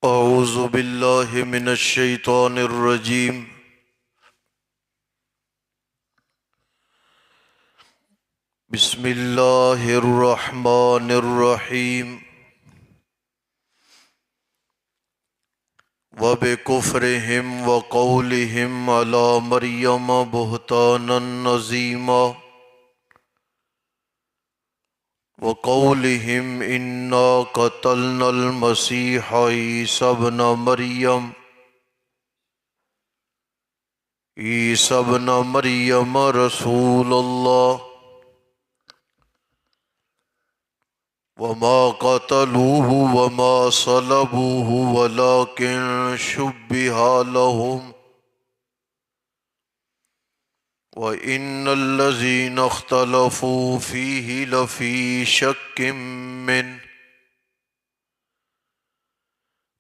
اعوذ باللہ من الشیطان الرجیم بسم اللہ الرحمن الرحیم وبکفرہم وقولہم علی مریم بہتانا عظیما وقولہم انا قتلنا المسیح عیسی ابن مریم عیسی ابن مریم رسول اللہ وما قتلوه وما صلبوه ولكن شبه لهم وإن الذين اختلفوا فيه لفي شك منه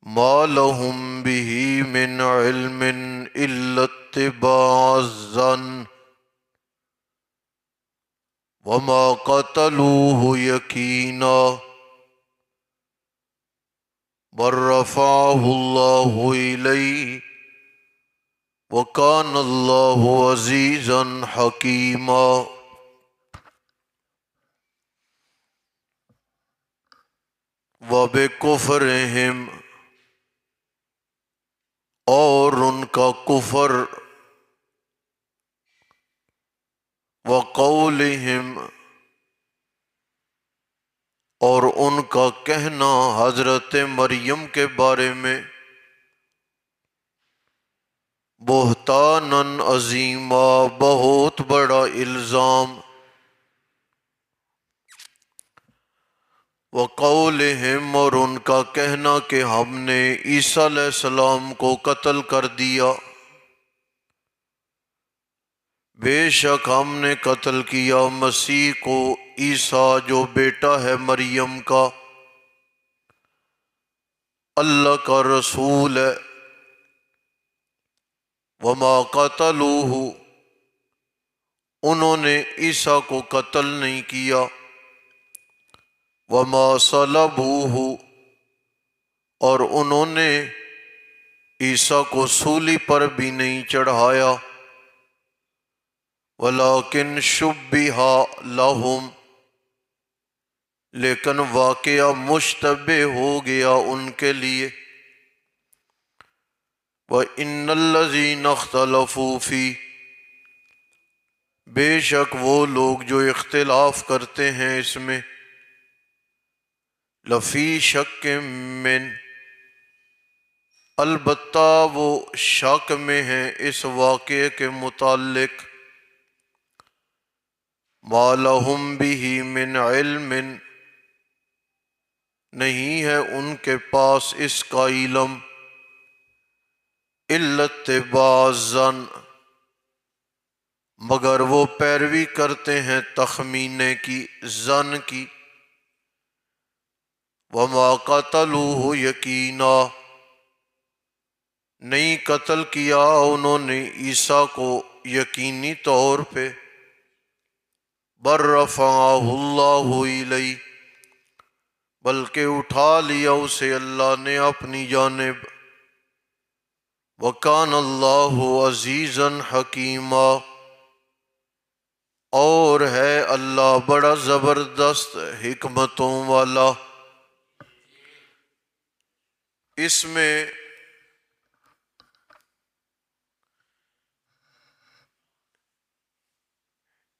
ما لهم به من علم إلا اتباع الظن وما قتلوه يقينا بل رفعه الله إليه وكان الله عزيزا حكيما وبكفرهم اور ان کا کفر وقولہم اور ان کا کہنا حضرت مریم کے بارے میں بہتاناً عظیما بہت بڑا الزام وقولہم اور ان کا کہنا کہ ہم نے عیسیٰ علیہ السلام کو قتل کر دیا بے شک ہم نے قتل کیا مسیح کو عیسیٰ جو بیٹا ہے مریم کا اللہ کا رسول ہے وما قتلوہ انہوں نے عیسیٰ کو قتل نہیں کیا وما صلبوہ اور انہوں نے عیسیٰ کو سولی پر بھی نہیں چڑھایا ولیکن شبہ لہم لیکن واقعہ مشتبہ ہو گیا ان کے لیے وَإِنَّ الَّذِينَ اخْتَلَفُوا فِيهِ بے شک وہ لوگ جو اختلاف کرتے ہیں اس میں لفی شک من البتہ وہ شک میں ہیں اس واقعے کے متعلق ما لہم بہ من علم نہیں ہے ان کے پاس اس کا علم الا اتباع الظن مگر وہ پیروی کرتے ہیں تخمینے کی ظن کی وما قتلوہ یقینا نہیں قتل کیا انہوں نے عیسیٰ کو یقینی طور پہ بل رفعہ اللہ الیہ بلکہ اٹھا لیا اسے اللہ نے اپنی جانب وَكَانَ اللَّهُ عَزِيزًا حَكِيمًا اور ہے اللہ بڑا زبردست حکمتوں والا اس میں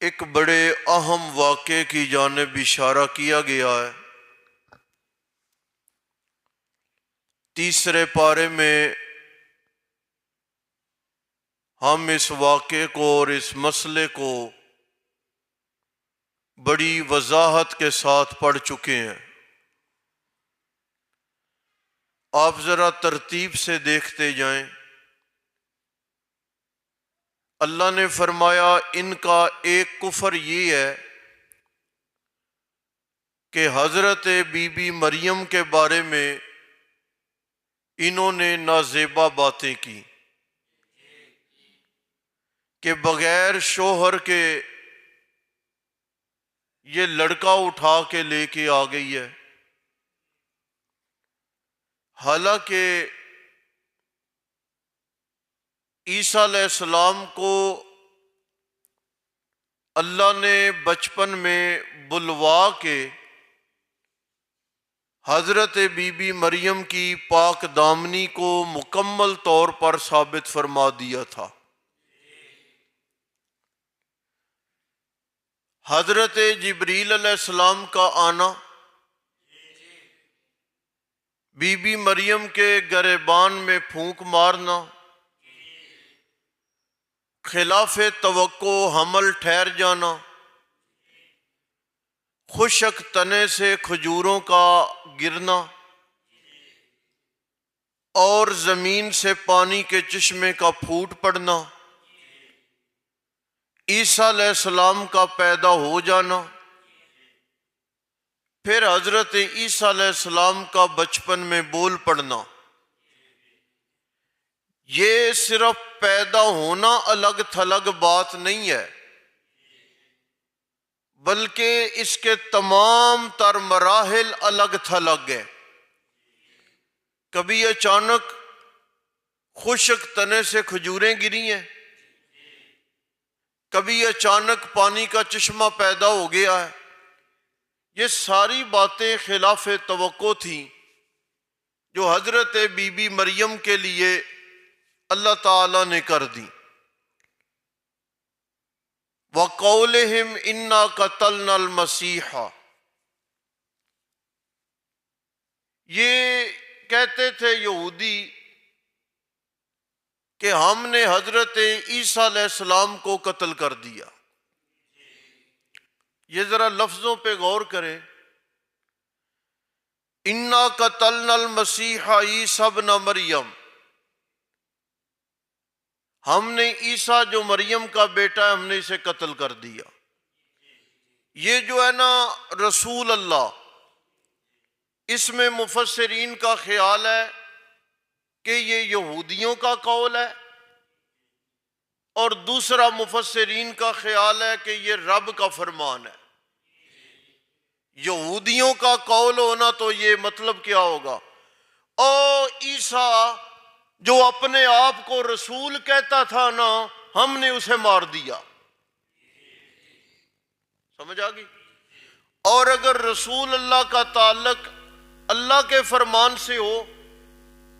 ایک بڑے اہم واقعے کی جانب اشارہ کیا گیا ہے تیسرے پارے میں ہم اس واقعے کو اور اس مسئلے کو بڑی وضاحت کے ساتھ پڑھ چکے ہیں آپ ذرا ترتیب سے دیکھتے جائیں اللہ نے فرمایا ان کا ایک کفر یہ ہے کہ حضرت بی بی مریم کے بارے میں انہوں نے نازیبا باتیں کی کہ بغیر شوہر کے یہ لڑکا اٹھا کے لے کے آ گئی ہے حالانکہ عیسیٰ علیہ السلام کو اللہ نے بچپن میں بلوا کے حضرت بی بی مریم کی پاک دامنی کو مکمل طور پر ثابت فرما دیا تھا۔ حضرت جبریل علیہ السلام کا آنا، بی بی مریم کے گریبان میں پھونک مارنا، خلاف توقع حمل ٹھہر جانا، خشک تنے سے کھجوروں کا گرنا اور زمین سے پانی کے چشمے کا پھوٹ پڑنا، عیسیٰ علیہ السلام کا پیدا ہو جانا، پھر حضرت عیسیٰ علیہ السلام کا بچپن میں بول پڑنا، یہ صرف پیدا ہونا الگ تھلگ بات نہیں ہے، بلکہ اس کے تمام تر مراحل الگ تھلگ ہیں۔ کبھی اچانک خشک تنے سے کھجوریں گری ہیں، کبھی اچانک پانی کا چشمہ پیدا ہو گیا ہے۔ یہ ساری باتیں خلاف توقع تھیں جو حضرت بی بی مریم کے لیے اللہ تعالیٰ نے کر دی۔ وَقَوْلِهِمْ إِنَّا قَتَلْنَا الْمَسِيحَ، یہ کہتے تھے یہودی کہ ہم نے حضرت عیسیٰ علیہ السلام کو قتل کر دیا۔ یہ ذرا لفظوں پہ غور کریں، اِنَّا قَتَلْنَا الْمَسِيحَ عِیسیٰ ابْنَ مریم، ہم نے عیسیٰ جو مریم کا بیٹا ہے ہم نے اسے قتل کر دیا۔ یہ جو ہے نا رسول اللہ، اس میں مفسرین کا خیال ہے کہ یہ یہودیوں کا قول ہے، اور دوسرا مفسرین کا خیال ہے کہ یہ رب کا فرمان ہے۔ یہودیوں کا قول ہونا تو یہ مطلب کیا ہوگا، او عیسیٰ جو اپنے آپ کو رسول کہتا تھا نا، ہم نے اسے مار دیا۔ سمجھ آ گئی؟ اور اگر رسول اللہ کا تعلق اللہ کے فرمان سے ہو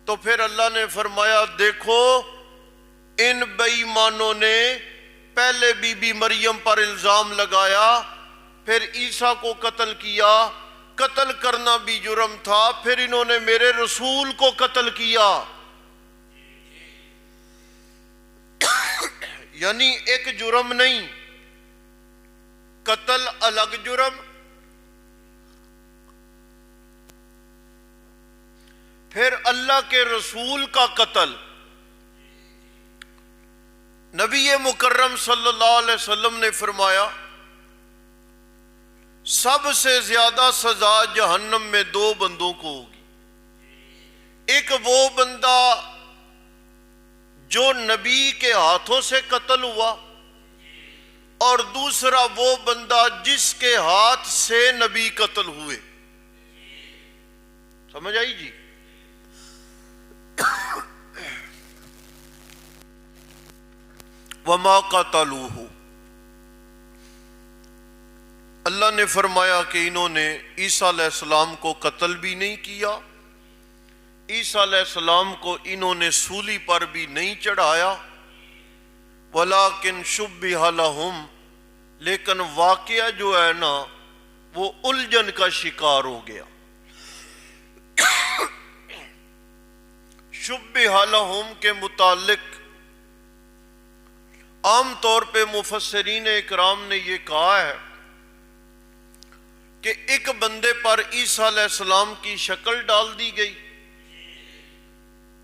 تو پھر اللہ نے فرمایا دیکھو ان بے ایمانوں نے پہلے بی بی مریم پر الزام لگایا، پھر عیسیٰ کو قتل کیا، قتل کرنا بھی جرم تھا، پھر انہوں نے میرے رسول کو قتل کیا۔ یعنی ایک جرم نہیں، قتل الگ جرم، پھر اللہ کے رسول کا قتل۔ نبی مکرم صلی اللہ علیہ وسلم نے فرمایا سب سے زیادہ سزا جہنم میں دو بندوں کو ہوگی، ایک وہ بندہ جو نبی کے ہاتھوں سے قتل ہوا، اور دوسرا وہ بندہ جس کے ہاتھ سے نبی قتل ہوئے۔ سمجھ آئی جی؟ وما قتلوہ، اللہ نے فرمایا کہ انہوں نے عیسیٰ علیہ السلام کو قتل بھی نہیں کیا، عیسیٰ علیہ السلام کو انہوں نے سولی پر بھی نہیں چڑھایا، ولیکن شبہ لہم، لیکن واقعہ جو ہے نا وہ الجھن کا شکار ہو گیا۔ شبہ لہم کے متعلق عام طور پہ مفسرین اکرام نے یہ کہا ہے کہ ایک بندے پر عیسیٰ علیہ السلام کی شکل ڈال دی گئی،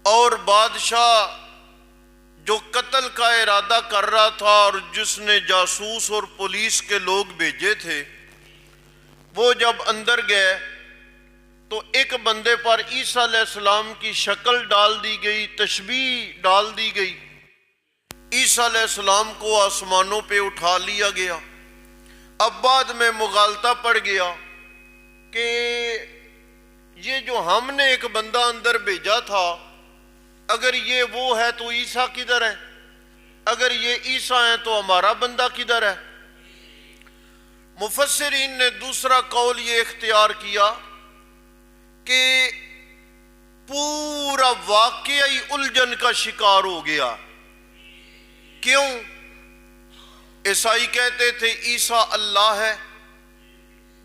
اور بادشاہ جو قتل کا ارادہ کر رہا تھا اور جس نے جاسوس اور پولیس کے لوگ بھیجے تھے، وہ جب اندر گئے تو ایک بندے پر عیسیٰ علیہ السلام کی شکل ڈال دی گئی، تشبیہ ڈال دی گئی، عیسیٰ علیہ السلام کو آسمانوں پہ اٹھا لیا گیا۔ اب بعد میں مغالطہ پڑ گیا کہ یہ جو ہم نے ایک بندہ اندر بھیجا تھا، اگر یہ وہ ہے تو عیسیٰ کدھر ہے؟ اگر یہ عیسیٰ ہیں تو ہمارا بندہ کدھر ہے؟ مفسرین نے دوسرا قول یہ اختیار کیا کہ پورا واقعی الجھن کا شکار ہو گیا۔ کیوں؟ عیسائی کہتے تھے عیسیٰ اللہ ہے،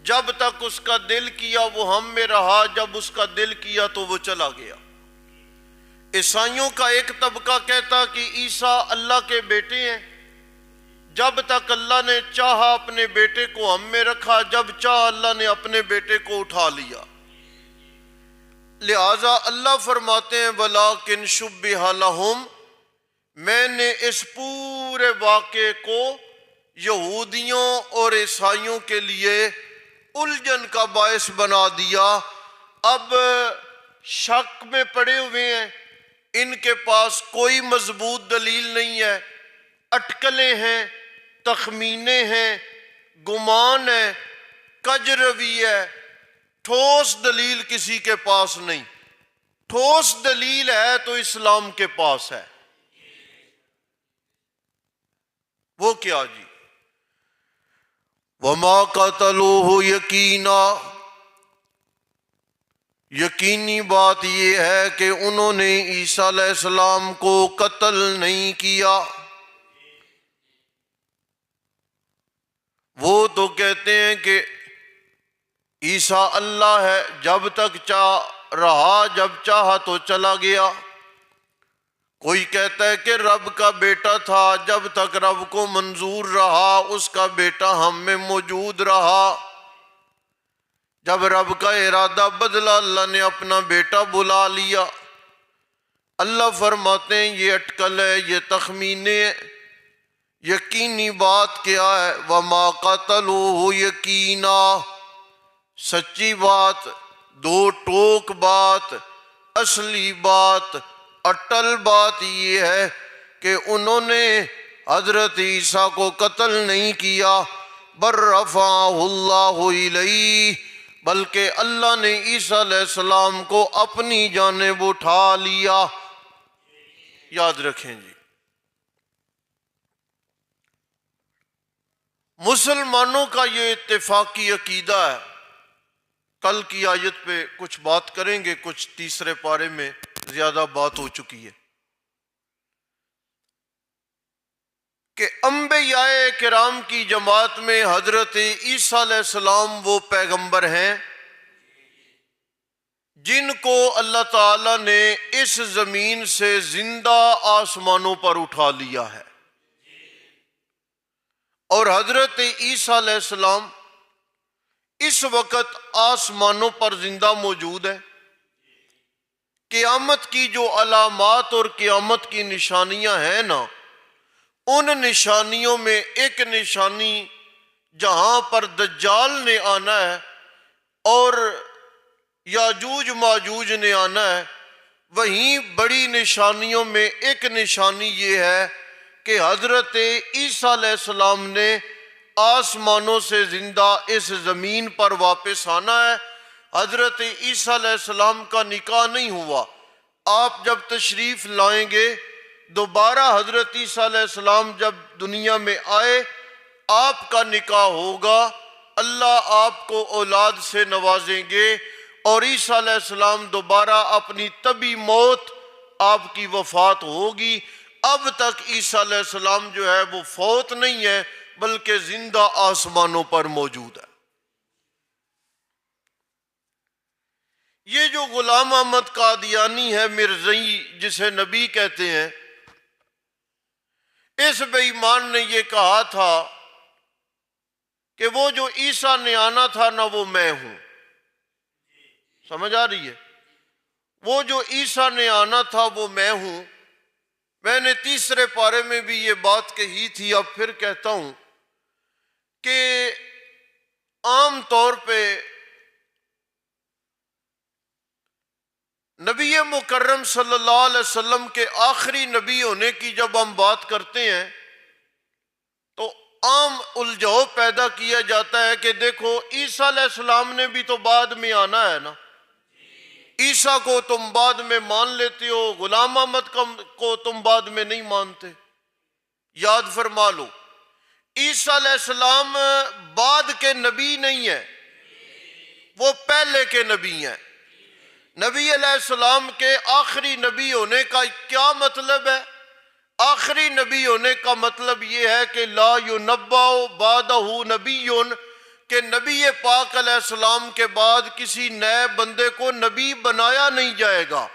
جب تک اس کا دل کیا وہ ہم میں رہا، جب اس کا دل کیا تو وہ چلا گیا۔ عیسائیوں کا ایک طبقہ کہتا کہ عیسیٰ اللہ کے بیٹے ہیں، جب تک اللہ نے چاہا اپنے بیٹے کو ہم میں رکھا، جب چاہا اللہ نے اپنے بیٹے کو اٹھا لیا۔ لہٰذا اللہ فرماتے ہیں وَلَٰكِنْ شُبِّهَ لَهُمْ، میں نے اس پورے واقعے کو یہودیوں اور عیسائیوں کے لیے الجھن کا باعث بنا دیا۔ اب شک میں پڑے ہوئے ہیں، ان کے پاس کوئی مضبوط دلیل نہیں ہے، اٹکلیں ہیں، تخمینے ہیں، گمان ہے، کج روی ہے، ٹھوس دلیل کسی کے پاس نہیں۔ ٹھوس دلیل ہے تو اسلام کے پاس ہے۔ وہ کیا جی؟ وَمَا قَتَلُوهُ يَقِينًا، یقینی بات یہ ہے کہ انہوں نے عیسیٰ علیہ السلام کو قتل نہیں کیا۔ وہ تو کہتے ہیں کہ عیسیٰ اللہ ہے، جب تک چاہ رہا، جب چاہا تو چلا گیا۔ کوئی کہتا ہے کہ رب کا بیٹا تھا، جب تک رب کو منظور رہا اس کا بیٹا ہم میں موجود رہا، جب رب کا ارادہ بدلا اللہ نے اپنا بیٹا بلا لیا۔ اللہ فرماتے ہیں یہ اٹکل ہے، یہ تخمینے ہیں۔ یقینی بات کیا ہے؟ وَمَا قَتَلُوهُ يَقِينًا، سچی بات، دو ٹوک بات، اصلی بات، اٹل بات یہ ہے کہ انہوں نے حضرت عیسیٰ کو قتل نہیں کیا، بل رفعہ اللہ الیہ، بلکہ اللہ نے عیسیٰ علیہ السلام کو اپنی جانب اٹھا لیا۔ یاد رکھیں جی، مسلمانوں کا یہ اتفاقی عقیدہ ہے۔ کل کی آیت پہ کچھ بات کریں گے، کچھ تیسرے پارے میں زیادہ بات ہو چکی ہے کہ انبیاء کرام کی جماعت میں حضرت عیسیٰ علیہ السلام وہ پیغمبر ہیں جن کو اللہ تعالیٰ نے اس زمین سے زندہ آسمانوں پر اٹھا لیا ہے، اور حضرت عیسیٰ علیہ السلام اس وقت آسمانوں پر زندہ موجود ہے۔ قیامت کی جو علامات اور قیامت کی نشانیاں ہیں نا، ان نشانیوں میں ایک نشانی جہاں پر دجال نے آنا ہے اور یاجوج ماجوج نے آنا ہے، وہیں بڑی نشانیوں میں ایک نشانی یہ ہے کہ حضرت عیسیٰ علیہ السلام نے آسمانوں سے زندہ اس زمین پر واپس آنا ہے۔ حضرت عیسیٰ علیہ السلام کا نکاح نہیں ہوا، آپ جب تشریف لائیں گے دوبارہ حضرت عیسیٰ علیہ السلام جب دنیا میں آئے آپ کا نکاح ہوگا، اللہ آپ کو اولاد سے نوازیں گے اور عیسیٰ علیہ السلام دوبارہ اپنی طبی موت آپ کی وفات ہوگی۔ اب تک عیسیٰ علیہ السلام جو ہے وہ فوت نہیں ہے بلکہ زندہ آسمانوں پر موجود ہے۔ یہ جو غلام احمد قادیانی ہے، مرزئی جسے نبی کہتے ہیں، اس بے ایمان نے یہ کہا تھا کہ وہ جو عیسیٰ نے آنا تھا نا وہ میں ہوں۔ سمجھ آ رہی ہے؟ وہ جو عیسیٰ نے آنا تھا وہ میں ہوں۔ میں نے تیسرے پارے میں بھی یہ بات کہی تھی، اب پھر کہتا ہوں کہ عام طور پہ نبی مکرم صلی اللہ علیہ وسلم کے آخری نبی ہونے کی جب ہم بات کرتے ہیں تو عام الجھاؤ پیدا کیا جاتا ہے کہ دیکھو عیسیٰ علیہ السلام نے بھی تو بعد میں آنا ہے نا، عیسیٰ کو تم بعد میں مان لیتے ہو، غلام احمد کو تم بعد میں نہیں مانتے۔ یاد فرما لو، عیسیٰ علیہ السلام بعد کے نبی نہیں ہیں، وہ پہلے کے نبی ہیں۔ نبی علیہ السلام کے آخری نبی ہونے کا کیا مطلب ہے؟ آخری نبی ہونے کا مطلب یہ ہے کہ لا ینبأ بعدہ نبی، کہ نبی پاک علیہ السلام کے بعد کسی نئے بندے کو نبی بنایا نہیں جائے گا۔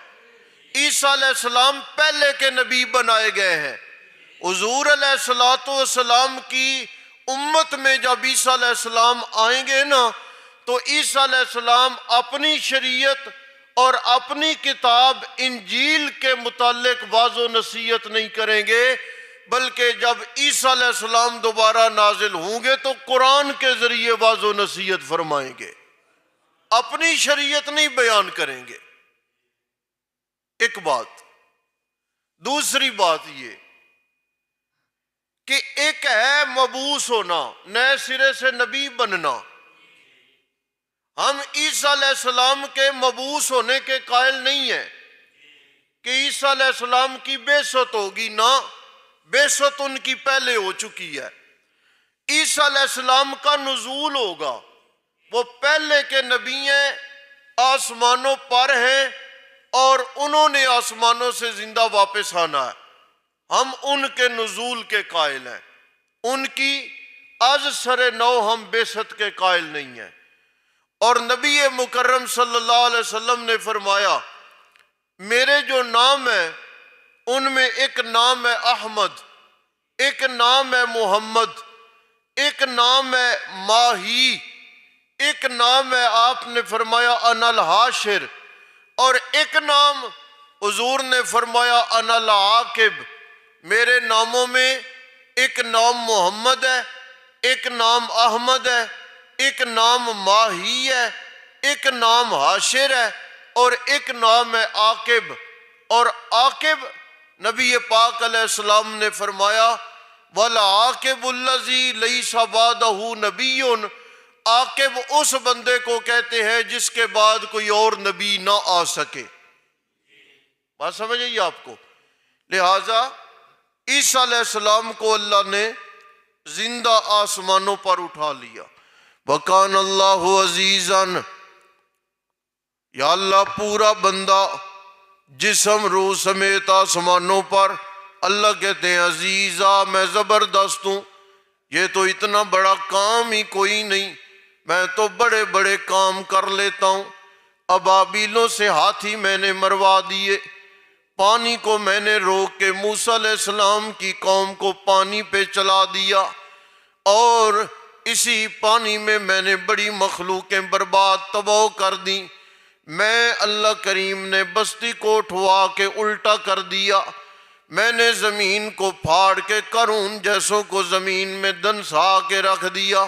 عیسیٰ علیہ السلام پہلے کے نبی بنائے گئے ہیں۔ حضور علیہ السلام کی امت میں جب عیسیٰ علیہ السلام آئیں گے نا، تو عیسیٰ علیہ السلام اپنی شریعت اور اپنی کتاب انجیل کے متعلق واضح و نصیحت نہیں کریں گے، بلکہ جب عیسیٰ علیہ السلام دوبارہ نازل ہوں گے تو قرآن کے ذریعے واضح و نصیحت فرمائیں گے، اپنی شریعت نہیں بیان کریں گے۔ ایک بات۔ دوسری بات یہ کہ ایک ہے مبعوث ہونا، نئے سرے سے نبی بننا۔ ہم عیسیٰ علیہ السلام کے مبعوث ہونے کے قائل نہیں ہیں کہ عیسیٰ علیہ السلام کی بعثت ہوگی، نہ، بعثت ان کی پہلے ہو چکی ہے۔ عیسیٰ علیہ السلام کا نزول ہوگا، وہ پہلے کے نبی ہیں، آسمانوں پر ہیں اور انہوں نے آسمانوں سے زندہ واپس آنا ہے۔ ہم ان کے نزول کے قائل ہیں، ان کی از سر نو ہم بعثت کے قائل نہیں ہیں۔ اور نبی مکرم صلی اللہ علیہ وسلم نے فرمایا، میرے جو نام ہیں ان میں ایک نام ہے احمد، ایک نام ہے محمد، ایک نام ہے ماہی، ایک نام ہے آپ نے فرمایا انا الحاشر، اور ایک نام حضور نے فرمایا انا العاقب۔ میرے ناموں میں ایک نام محمد ہے، ایک نام احمد ہے، ایک نام ماہی ہے، ایک نام حاشر ہے، اور ایک نام ہے عاقب۔ اور عاقب نبی پاک علیہ السلام نے فرمایا وَالْعَاقِبُ الَّذِي لَيْسَ بَعْدَهُ نَبِيٌّ، عاقب اس بندے کو کہتے ہیں جس کے بعد کوئی اور نبی نہ آ سکے۔ بات سمجھ آئی آپ کو؟ لہٰذا عیسیٰ علیہ السلام کو اللہ نے زندہ آسمانوں پر اٹھا لیا۔ وَكَانَ اللَّهُ عَزِيزًا، یا اللہ پورا بندہ جسم روح سمیت آسمانوں پر، اللہ کہتے ہیں عزیزہ میں زبردست ہوں، یہ تو اتنا بڑا کام ہی کوئی نہیں، میں تو بڑے بڑے کام کر لیتا ہوں۔ ابابیلوں سے ہاتھی میں نے مروا دیے، پانی کو میں نے روک کے موسیٰ علیہ السلام کی قوم کو پانی پہ چلا دیا، اور اسی پانی میں نے بڑی مخلوقیں برباد تباہ کر دیں۔ میں اللہ کریم نے بستی کو اٹھوا کے الٹا کر دیا، میں نے زمین کو پھاڑ کے قارون جیسوں کو زمین میں دنسا کے رکھ دیا،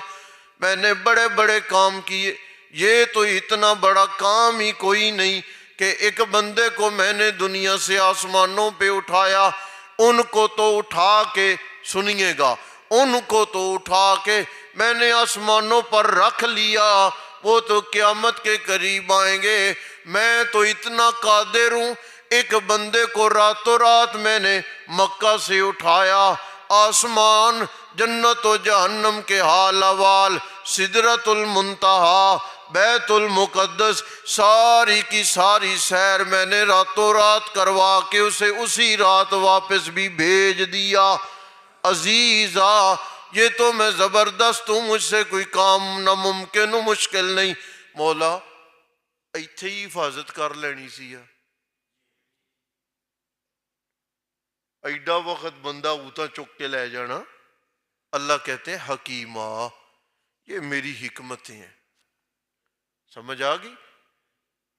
میں نے بڑے بڑے کام کیے۔ یہ تو اتنا بڑا کام ہی کوئی نہیں کہ ایک بندے کو میں نے دنیا سے آسمانوں پہ اٹھایا، ان کو تو اٹھا کے سنیے گا، ان کو تو اٹھا کے میں نے آسمانوں پر رکھ لیا، وہ تو قیامت کے قریب آئیں گے۔ میں تو اتنا قادر ہوں، ایک بندے کو راتوں رات میں نے مکہ سے اٹھایا، آسمان، جنت و جہنم کے حال احوال، سدرۃ المنتہا، بیت المقدس، ساری کی ساری سیر میں نے راتوں رات کروا کے اسے اسی رات واپس بھی بھیج دیا۔ عزیزا، یہ تو میں زبردست ہوں، مجھ سے کوئی کام ناممکن و مشکل نہیں۔ مولا ایتھے ہی حفاظت کر لینی سی، ایڈا وقت بندہ اوتا چک کے لے جانا۔ اللہ کہتے ہیں حکیمہ، یہ میری حکمتیں ہیں۔ سمجھ آ گئی؟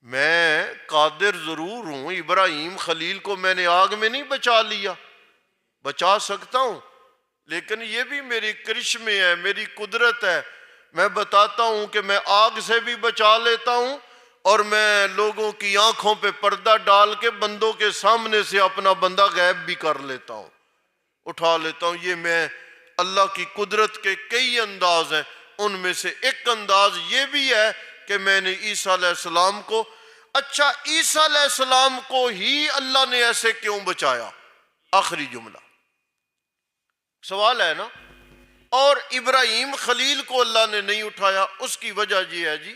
میں قادر ضرور ہوں، ابراہیم خلیل کو میں نے آگ میں نہیں بچا لیا، بچا سکتا ہوں، لیکن یہ بھی میری کرشمے ہے، میری قدرت ہے۔ میں بتاتا ہوں کہ میں آگ سے بھی بچا لیتا ہوں، اور میں لوگوں کی آنکھوں پہ پردہ ڈال کے بندوں کے سامنے سے اپنا بندہ غائب بھی کر لیتا ہوں، اٹھا لیتا ہوں۔ یہ میں اللہ کی قدرت کے کئی انداز ہیں، ان میں سے ایک انداز یہ بھی ہے کہ میں نے عیسیٰ علیہ السلام کو اچھا عیسیٰ علیہ السلام کو ہی اللہ نے ایسے کیوں بچایا؟ آخری جملہ سوال ہے نا. اور ابراہیم خلیل کو اللہ نے نہیں اٹھایا، اس کی وجہ یہ ہے جی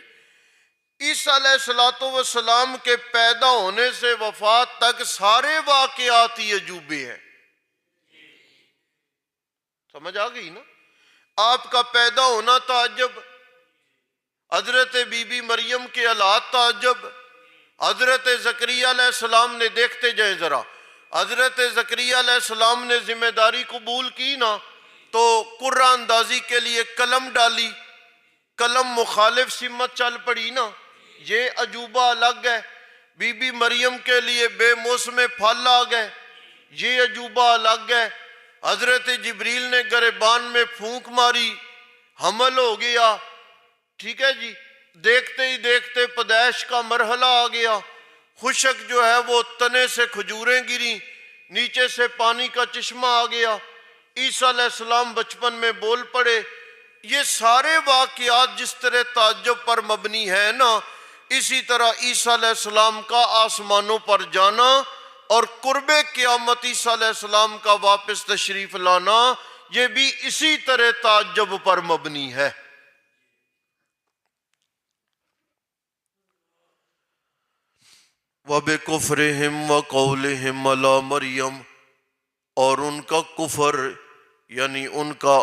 عیسیٰ علیہ السلام کے پیدا ہونے سے وفات تک سارے واقعات ہی عجوبے ہیں. سمجھ آ گئی نا؟ آپ کا پیدا ہونا تعجب، حضرت بی بی مریم کے حالات تعجب، حضرت زکریہ علیہ السلام نے، دیکھتے جائیں ذرا، حضرت زکریہ علیہ السلام نے ذمہ داری قبول کی نا تو قرآن اندازی کے لیے قلم ڈالی، قلم مخالف سمت چل پڑی نا، یہ عجوبہ الگ ہے. بی بی مریم کے لیے بے موسم پھل آ گئے، یہ عجوبہ الگ ہے. حضرت جبریل نے گریبان میں پھونک ماری، حمل ہو گیا. ٹھیک ہے جی، دیکھتے ہی دیکھتے پیدائش کا مرحلہ آ گیا. خشک جو ہے وہ تنے سے کھجوریں گری، نیچے سے پانی کا چشمہ آ گیا. عیسیٰ علیہ السلام بچپن میں بول پڑے. یہ سارے واقعات جس طرح تعجب پر مبنی ہے نا، اسی طرح عیسیٰ علیہ السلام کا آسمانوں پر جانا اور قرب قیامت عیسیٰ علیہ السلام کا واپس تشریف لانا، یہ بھی اسی طرح تعجب پر مبنی ہے. وَبِكُفْرِهِمْ وَقَوْلِهِمْ عَلَى مَرْيَمْ، اور ان کا کفر یعنی ان کا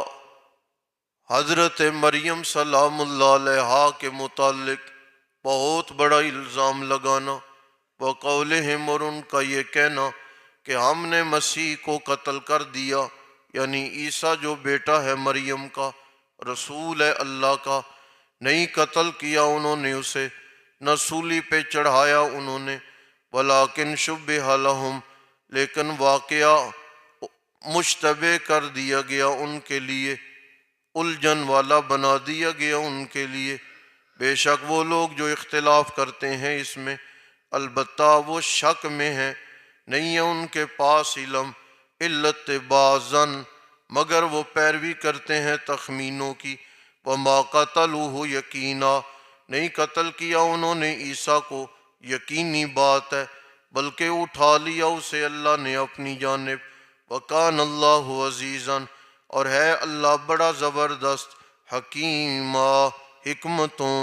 حضرت مریم سلام اللہ علیہا کے متعلق بہت بڑا الزام لگانا. وَقَوْلِهِمْ، اور ان کا یہ کہنا کہ ہم نے مسیح کو قتل کر دیا، یعنی عیسیٰ جو بیٹا ہے مریم کا، رسول ہے اللہ کا، نہیں قتل کیا انہوں نے اسے، نہ سولی پہ چڑھایا انہوں نے. وَلَٰكِنْ شُبِّهَ لَهُمْ، لیکن واقعہ مشتبہ کر دیا گیا ان کے لیے، الجھن والا بنا دیا گیا ان کے لیے. بے شک وہ لوگ جو اختلاف کرتے ہیں اس میں، البتہ وہ شک میں ہیں، نہیں ہے ان کے پاس علم، الا اتباعًا، مگر وہ پیروی کرتے ہیں تخمینوں کی. وما قتلوہ یقینا، نہیں قتل کیا انہوں نے عیسیٰ کو، یقینی بات ہے، بلکہ اٹھا لیا اسے اللہ نے اپنی جانب. وکان اللہ عزیزاً، اور ہے اللہ بڑا زبردست، حکیمہ، حکمتوں